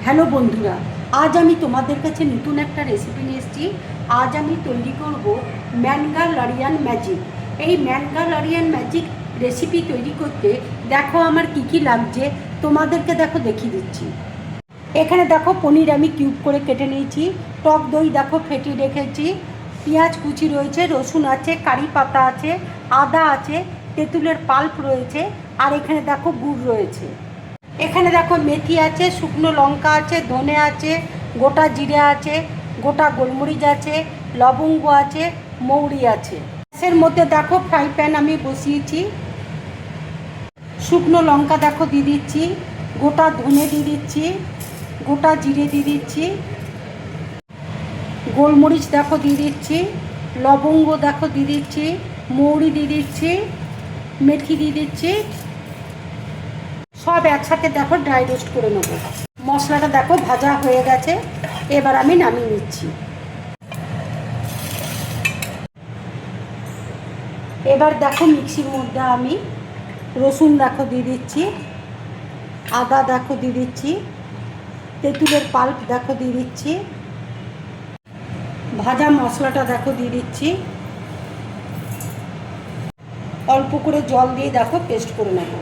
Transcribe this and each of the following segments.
Hello বন্ধুরা, আজ আমি তোমাদের কাছে নতুন একটা রেসিপি নিয়ে এসেছি। আজ আমি তৈরি করব ম্যাঙ্গালোরিয়ান ম্যাজিক। এই ম্যাঙ্গালোরিয়ান ম্যাজিক রেসিপি তৈরি করতে দেখো আমার কি কি লাগছে, তোমাদেরকে দেখো দেখিয়ে দিচ্ছি। এখানে দেখো পনির আমি কিউব করে কেটে নিয়েছি, টক দই দেখো ফেটিয়ে রেখেছি, পেঁয়াজ কুচি রয়েছে, রসুন আছে, কারি পাতা আছে, আদা আছে, তেঁতুলের পাল্প রয়েছে, আর এখানে দেখো গুড় রয়েছে। এখানে দেখো মেথি আছে, শুকনো লঙ্কা আছে, ধনে আছে, গোটা জিরে আছে, গোটা গোলমরিচ আছে, লবঙ্গ আছে, মৌরি আছে। গ্যাসের মধ্যে দেখো ফ্রাই প্যান আমি বসিয়েছি। শুকনো লঙ্কা দেখো দিয়ে দিচ্ছি, গোটা ধনে দিয়ে দিচ্ছি, গোটা জিরে দিয়ে দিচ্ছি, গোলমরিচ দেখো দিয়ে দিচ্ছি, লবঙ্গ দেখো দিয়ে দিচ্ছি, মৌরি দিয়ে দিচ্ছি, মেথি দিয়ে দিচ্ছি। সব একসাথে দেখো ড্রাই রোস্ট করে নেব। মশলাটা দেখো ভাজা হয়ে গেছে, এবার আমি নামিয়ে নিচ্ছি। এবার দেখো মিক্সির মধ্যে আমি রসুন দেখো দিয়ে দিচ্ছি, আদা দেখো দিয়ে দিচ্ছি, তেঁতুলের পাল্প দেখো দিয়ে দিচ্ছি, ভাজা মশলাটা দেখো দিয়ে দিচ্ছি, অল্প করে জল দিয়ে দেখো পেস্ট করে নেব।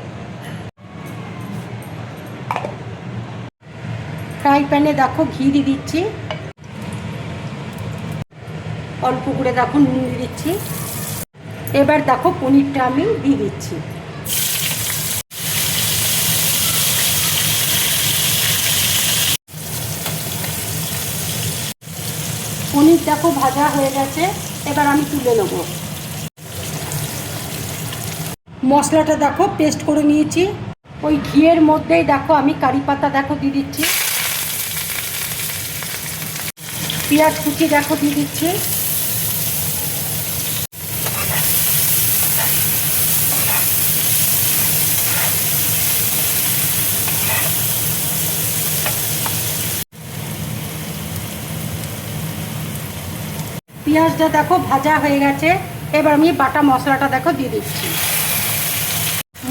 ফ্রাই প্যানে দেখো ঘি দিয়ে দিচ্ছি, অল্প করে দেখো নুন দিয়ে দিচ্ছি। এবার দেখো পনিরটা আমি দিয়ে দিচ্ছি। পনির দেখো ভাজা হয়ে গেছে, এবার আমি তুলে নেব। মশলাটা দেখো পেস্ট করে নিয়েছি, ওই ঘিয়ের মধ্যেই দেখো আমি কারি পাতা দেখো দিয়ে দিচ্ছি, পেঁয়াজ কুচি দেখো দিয়ে দিচ্ছি, পেঁয়াজটা দেখো ভাজা হয়ে গেছে, এবার আমি বাটা মশলাটা দেখো দিয়ে দিচ্ছি।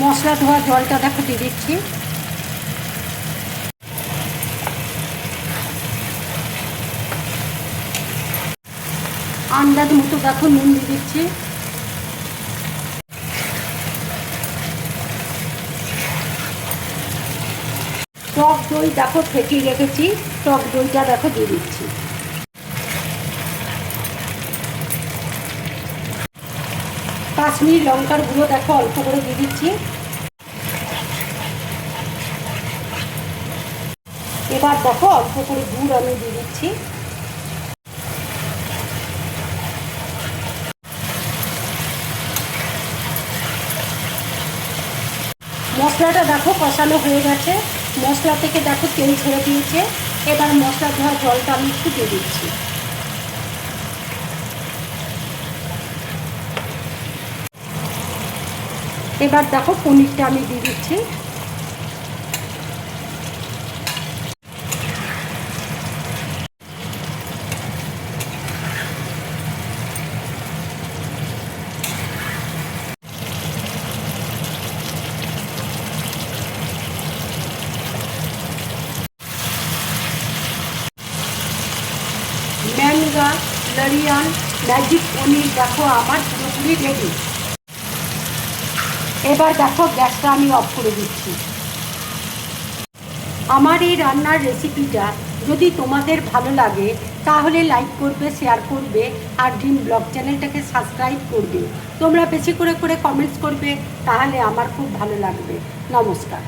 মশলা ধোয়া জলটা দেখো দিয়ে দিচ্ছি। আন্দাজ মতো দেখো নুন দিয়ে দিচ্ছি। টক দই দেখো ফেটিয়ে রেখেছি, টক দইটা দেখো দিয়ে দিচ্ছি। কাশ্মীরি লঙ্কার গুঁড়ো দেখো অল্প করে দিয়ে দিচ্ছি। এবার দেখো অল্প করে গুড় আমি দিয়ে দিচ্ছি। মশলাটা দেখো কষানো হয়ে গেছে, মশলা থেকে দেখো তেল ছেড়ে দিয়েছে। এবার মশলা ধোয়া জলটা আমি একটু দিয়ে দিচ্ছি। এবার দেখো পনিরটা আমি দিয়ে দিচ্ছি। ম্যাঙ্গালোরিয়ান ম্যাজিক পনির দেখো আমার পুরোপুরি রেডি। এবার দেখো গ্যাসটা আমি অফ করে দিচ্ছি। আমার এই রান্নার রেসিপিটা যদি তোমাদের ভালো লাগে তাহলে লাইক করবে, শেয়ার করবে, আর ড্রিম ব্লগ চ্যানেলটাকে সাবস্ক্রাইব করবে। তোমরা বেশি করে কমেন্টস করবে, তাহলে আমার খুব ভালো লাগবে। নমস্কার।